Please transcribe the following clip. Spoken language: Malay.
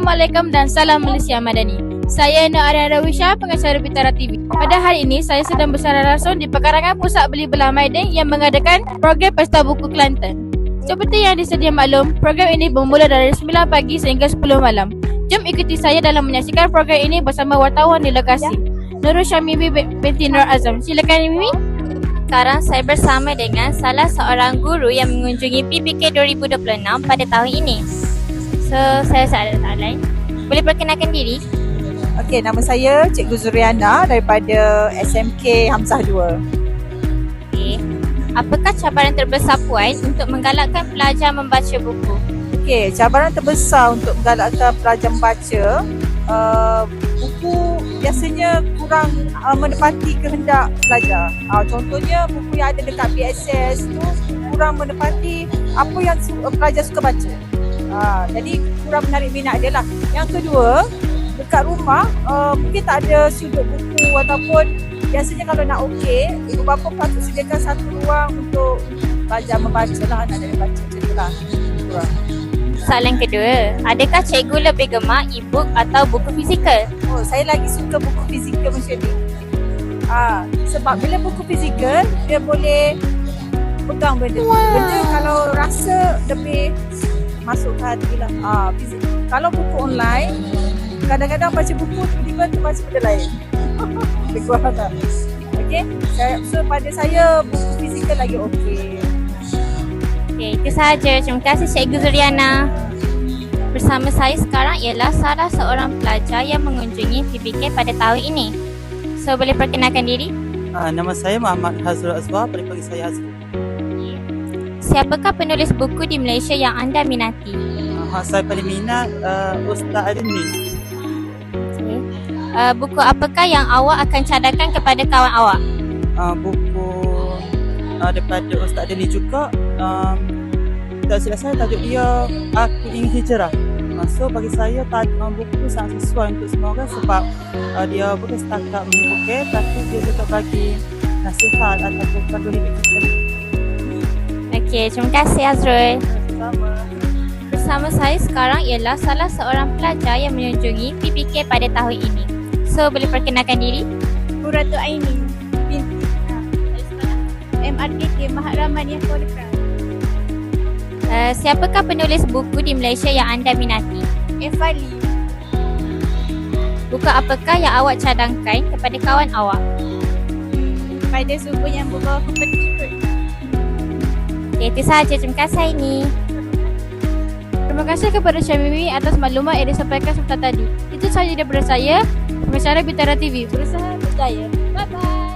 Assalamualaikum dan salam Malaysia Madani. Saya Nur Ariana Wisha, pengacara Bintara TV. Pada hari ini, saya sedang bersara langsung di pekarangan Pusat Beli Belah Maiding yang mengadakan program Pesta Buku Kelantan. Seperti yang disedia maklum, program ini bermula dari 9 pagi sehingga 10 malam. Jom ikuti saya dalam menyaksikan program ini bersama wartawan di lokasi. Nurul Syamimi binti Nur Azam. Silakan Mimi. Sekarang saya bersama dengan salah seorang guru yang mengunjungi PBK 2026 pada tahun ini. So, saya Sa'adat Alain. Boleh perkenalkan diri? Okey, nama saya Cikgu Zuriana daripada SMK Hamzah 2. Okey. Apakah cabaran terbesar Puan untuk menggalakkan pelajar membaca buku? Okey, cabaran terbesar untuk menggalakkan pelajar membaca, buku biasanya kurang menepati kehendak pelajar. Contohnya buku yang ada dekat BSS tu kurang menepati apa yang pelajar suka baca. Jadi kurang menarik minat dia lah. Yang kedua, dekat rumah mungkin tak ada sudut buku ataupun biasanya kalau nak okey, ibu bapa patut sediakan satu ruang untuk pelajar membaca lah, anak dia baca macam tu lah. Soalan kedua, adakah cikgu lebih gemar e-book atau buku fizikal? Saya lagi suka buku fizikal macam ni. Sebab bila buku fizikal, dia boleh pegang benda. Benda kalau rasa lebih masuk ke hati lah. Kalau buku online, kadang-kadang baca buku tiba-tiba terbaca benda lain. Lebih kurang tak? Okay? So pada saya, buku fizikal lagi okey. Okey, itu sahaja. Terima kasih Cikgu Zuriana. Bersama saya sekarang ialah salah seorang pelajar yang mengunjungi PBK pada tahun ini. So, boleh perkenalkan diri? Nama saya Muhammad Hazrul Azwar, boleh panggil saya Hazrul. Siapakah penulis buku di Malaysia yang anda minati? Saya paling minat Ustaz Adni. Okay. Buku apakah yang awak akan cadangkan kepada kawan awak? Buku daripada Ustaz Adni juga. Tak silap saya tajuk dia Aku Ingin Hijrah. So bagi saya buku tu sangat sesuai untuk semua orang sebab dia bukan setakat menghiburkan tapi dia juga bagi nasihat ataupun panduan hidup kita. Okey, terima kasih Azrul. Sama. Bersama saya sekarang ialah salah seorang pelajar yang mengunjungi PBK pada tahun ini. So, boleh perkenalkan diri? Muratu Aini binti MRKK Mahat Rahmaniah Kodekra. Siapakah penulis buku di Malaysia yang anda minati? Efali. Buku apakah yang awak cadangkan kepada kawan awak? Pada suku yang berbawah kompeti kot. Okay, itu sahaja. Terima kasih ini. Terima kasih kepada Syamimi atas maklumat yang disampaikan sebentar tadi. Itu sahaja daripada saya, pengacara Bintara TV. Berusaha berjaya. Bye-bye.